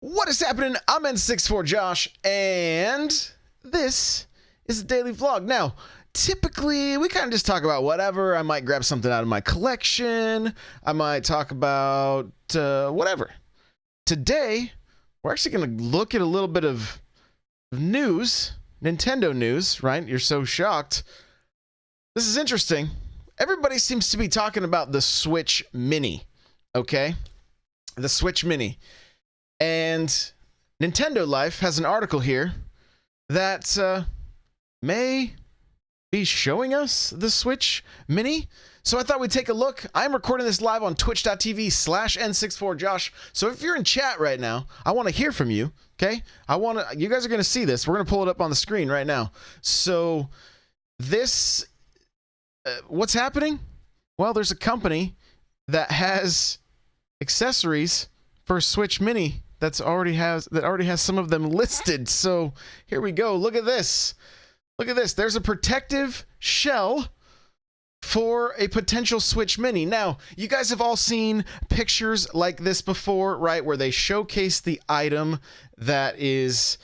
What is happening? I'm N64 Josh, and this is a daily vlog. Now, typically, we kind of just talk about whatever. I might grab something out of my collection. I might talk about whatever. Today, we're actually going to look at a little bit of news, Nintendo news, right? You're so shocked. This is interesting. Everybody seems to be talking about the Switch Mini, okay? The Switch Mini. And Nintendo Life has an article here that may be showing us the Switch Mini. So I thought we'd take a look. I'm recording this live on twitch.tv/N64Josh. So if you're in chat right now, I want to hear from you, okay? You guys are going to see this. We're going to pull it up on the screen right now. So this, what's happening? Well, there's a company that has accessories for Switch Mini that already has some of them listed. So here we go. Look at this. Look at this. There's a protective shell for a potential Switch Mini. Now, you guys have all seen pictures like this before, right? Where they showcase the item that is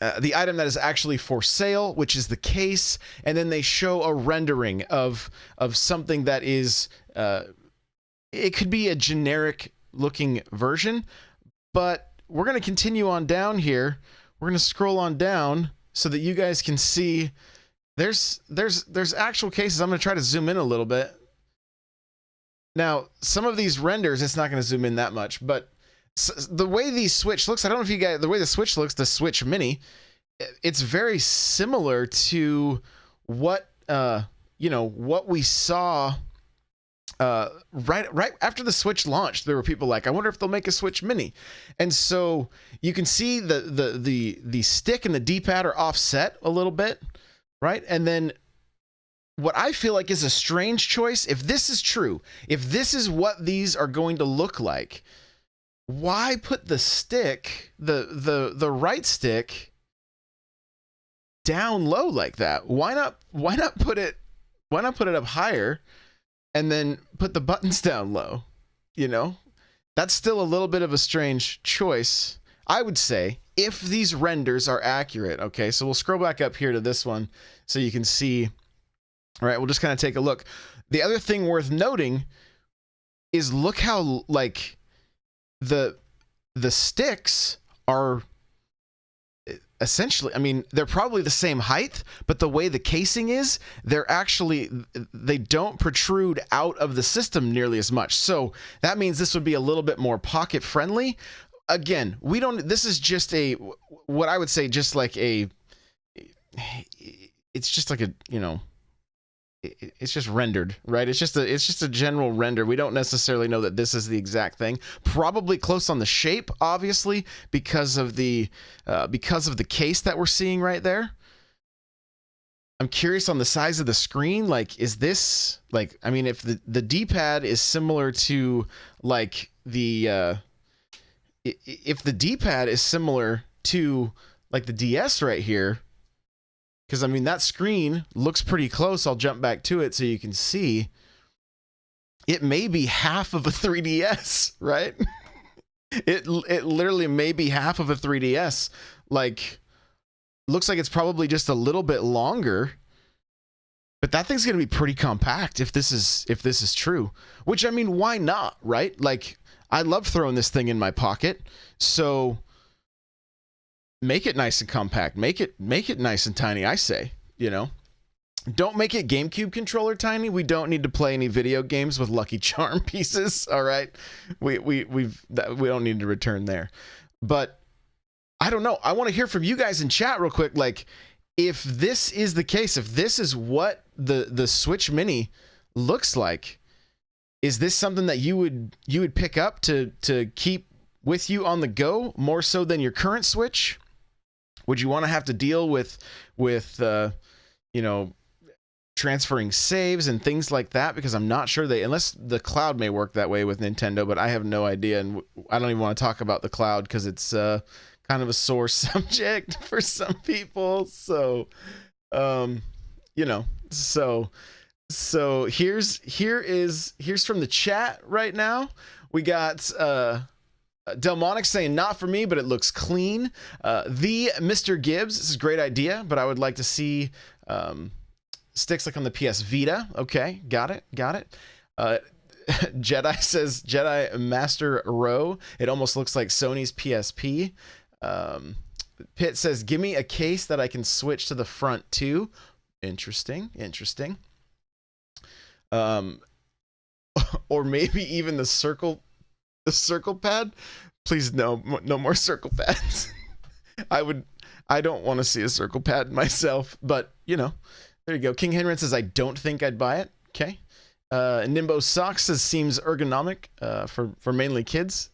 actually for sale, which is the case, and then they show a rendering of something that is it could be a generic looking version, but we're going to continue on down here. We're going to scroll on down so that you guys can see there's actual cases. I'm going to try to zoom in a little bit. Now, some of these renders, it's not going to zoom in that much, but the way the Switch looks, I don't know if you guys, the way the Switch looks, the Switch Mini, it's very similar to what what we saw right after the Switch launched. There were people like, I wonder if they'll make a Switch Mini. And so you can see the stick and the D-pad are offset a little bit, right? And then what I feel like is a strange choice, if this is true, if this is what these are going to look like, why put the stick, the right stick down low like that? Why not put it up higher and then put the buttons down low? You know, that's still a little bit of a strange choice, I would say, if these renders are accurate. Okay, so we'll scroll back up here to this one so you can see. All right, we'll just kind of take a look. The other thing worth noting is look how like the sticks are essentially, I mean, they're probably the same height, but the way the casing is, they don't protrude out of the system nearly as much. So that means this would be a little bit more pocket friendly. Again, this is just what I would say, it's just like a, it's just rendered, right? It's just a general render. We don't necessarily know that this is the exact thing. Probably close on the shape, obviously, because of the case that we're seeing right there. I'm curious on the size of the screen. Like, is this like? I mean, if the D-pad is similar to like if the D-pad is similar to like the DS right here. Because, I mean, that screen looks pretty close. I'll jump back to it so you can see. It may be half of a 3DS, right? It literally may be half of a 3DS. Like, looks like it's probably just a little bit longer. But that thing's going to be pretty compact if this is true. Which, I mean, why not, right? Like, I love throwing this thing in my pocket. So make it nice and compact. Make it nice and tiny, I say. You know, don't make it GameCube controller tiny. We don't need to play any video games with Lucky Charm pieces. All right, we don't need to return there. But I don't know. I want to hear from you guys in chat real quick. Like, if this is the case, if this is what the Switch Mini looks like, is this something that you would pick up to keep with you on the go more so than your current Switch? Would you want to have to deal with transferring saves and things like that? Because I'm not sure unless the cloud may work that way with Nintendo, but I have no idea, and I don't even want to talk about the cloud because it's kind of a sore subject for some people. So, so here's from the chat right now. We got Delmonic saying not for me, but it looks clean. The Mr. Gibbs, this is a great idea, but I would like to see sticks like on the PS Vita. Okay, got it. Jedi says Jedi Master Row. It almost looks like Sony's PSP. Pitt says, give me a case that I can switch to the front too. Interesting. Or maybe even the circle pad. Please no more circle pads. I don't want to see a circle pad myself, but there you go. King Henry says, I don't think I'd buy it. Okay. Nimbo Socks says, seems ergonomic for mainly kids.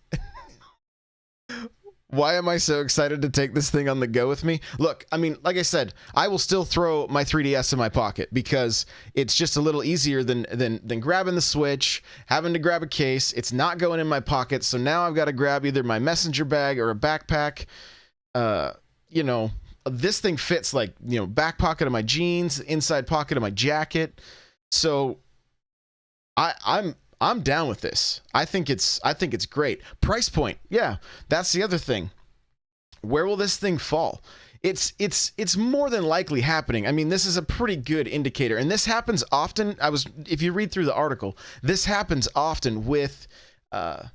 Why am I so excited to take this thing on the go with me? Look, I mean, like I said, I will still throw my 3DS in my pocket because it's just a little easier than grabbing the Switch, having to grab a case. It's not going in my pocket, so now I've got to grab either my messenger bag or a backpack. This thing fits like, back pocket of my jeans, inside pocket of my jacket. So I'm down with this. I think it's great. Price point. Yeah, that's the other thing. Where will this thing fall? It's more than likely happening. I mean, this is a pretty good indicator, and this happens often. If you read through the article, this happens often with like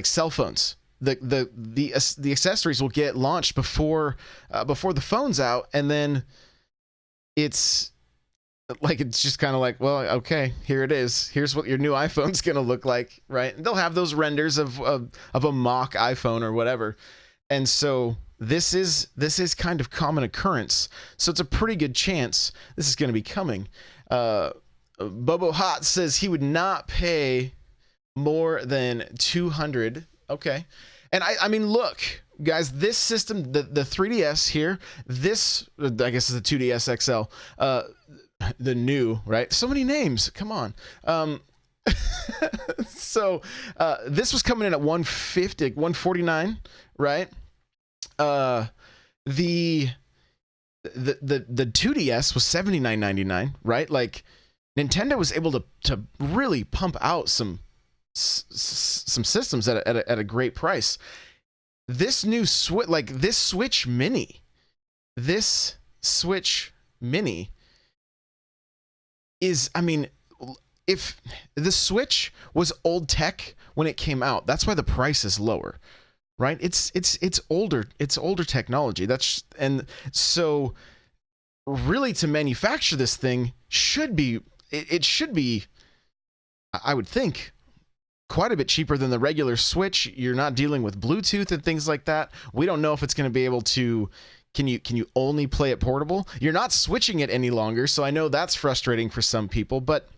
cell phones. The accessories will get launched before the phone's out, and then it's just kind of like, well, okay, here it is. Here's what your new iPhone's going to look like, right? And they'll have those renders of a mock iPhone or whatever. And so this is kind of common occurrence. So it's a pretty good chance this is going to be coming. Bobo Hot says he would not pay more than $200. Okay. And I mean, look, guys, this system, the 3DS here, this, I guess is the 2DS XL, the new, right? So many names. Come on. So this was coming in at $150, $149, right? The 2DS was $79.99, right? Like Nintendo was able to really pump out some systems at a great price. This new Switch, this Switch Mini is, I mean, if the Switch was old tech when it came out, that's why the price is lower, right? It's older technology. And so really to manufacture this thing should be, I would think, quite a bit cheaper than the regular Switch. You're not dealing with Bluetooth and things like that. We don't know if it's going to be able to. Can you only play it portable? You're not switching it any longer, so I know that's frustrating for some people, but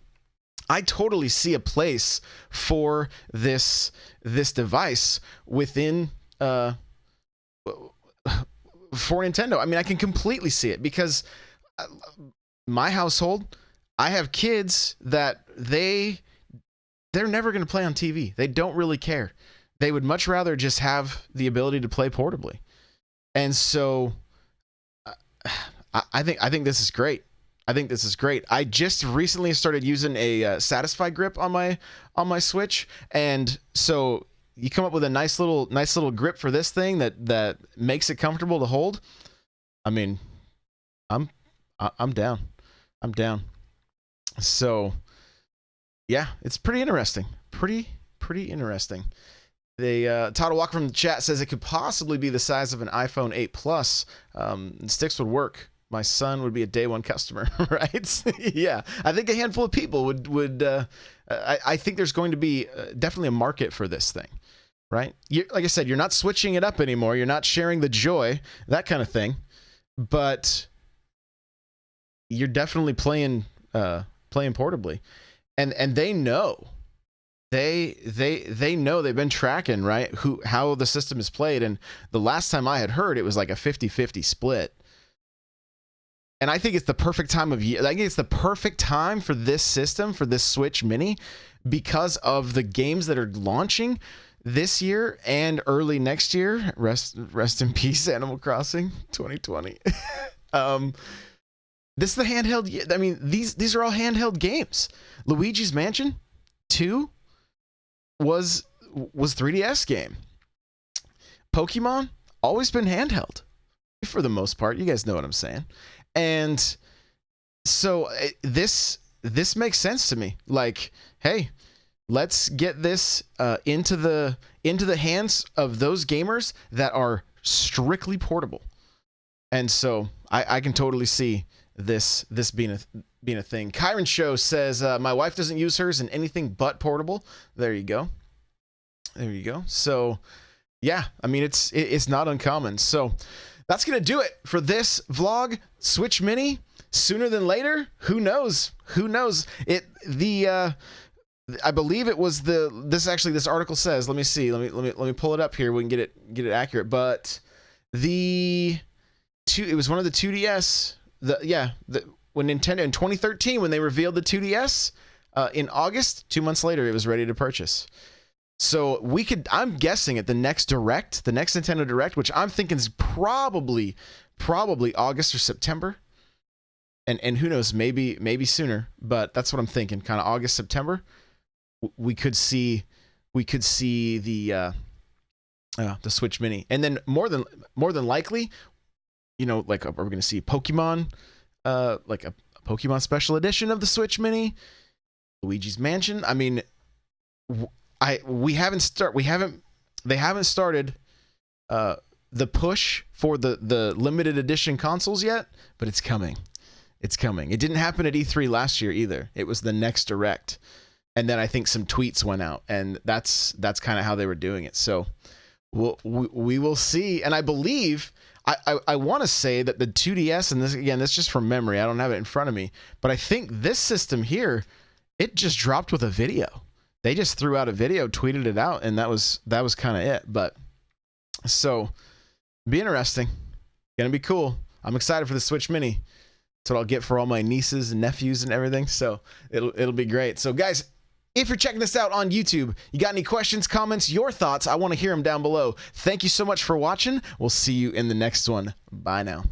I totally see a place for this device within for Nintendo. I mean, I can completely see it because my household, I have kids that they're never going to play on TV. They don't really care. They would much rather just have the ability to play portably. And so I think this is great. I just recently started using a Satisfy grip on my Switch, and so you come up with a nice little grip for this thing that makes it comfortable to hold. I mean, I'm down. So yeah, it's pretty interesting. Pretty interesting. Todd Walker from the chat says it could possibly be the size of an iPhone 8 Plus. Sticks would work. My son would be a day one customer, right? Yeah, I think a handful of people would. I think there's going to be definitely a market for this thing, right? Like I said, you're not switching it up anymore. You're not sharing the joy, that kind of thing, but you're definitely playing portably, and they know. They know, they've been tracking, right, how the system is played, and the last time I had heard, it was like a 50-50 split. And I think it's the perfect time of year. I think it's the perfect time for this system, for this Switch Mini, because of the games that are launching this year and early next year. Rest in peace, Animal Crossing 2020. This is the handheld. I mean, these are all handheld games. Luigi's Mansion 2 was was 3DS game. Pokemon always been handheld for the most part. You guys know what I'm saying. And so this makes sense to me. Like, hey, let's get this into the hands of those gamers that are strictly portable. And so I can totally see this being a thing. Kyron Show says my wife doesn't use hers in anything but portable. There you go. So yeah, I mean it's not uncommon. So that's gonna do it for this vlog. Switch Mini sooner than later. Who knows? I believe it was this article says, let me see, let me pull it up here. We can get it accurate. But it was one of the 2DS. When Nintendo in 2013, when they revealed the 2DS in August, 2 months later, it was ready to purchase. So I'm guessing at the next Nintendo Direct, which I'm thinking is probably August or September. And who knows, maybe sooner, but that's what I'm thinking, kind of August, September. We could see the Switch Mini, and then more than likely, like, are we going to see Pokemon, like a Pokemon Special Edition of the Switch Mini, Luigi's Mansion? I mean, they haven't started the push for the limited edition consoles yet, but it's coming. It's coming. It didn't happen at E3 last year either. It was the next Direct. And then I think some tweets went out, and that's kind of how they were doing it. So we will see. And I believe, I want to say that the 2DS, and this is just from memory, I don't have it in front of me, but I think this system here, it just dropped with a video. They just threw out a video, tweeted it out, and that was kind of it. But so, be interesting. Gonna be cool. I'm excited for the Switch Mini. That's what I'll get for all my nieces and nephews and everything. So it'll be great. So guys, if you're checking this out on YouTube, you got any questions, comments, your thoughts, I want to hear them down below. Thank you so much for watching. We'll see you in the next one. Bye now.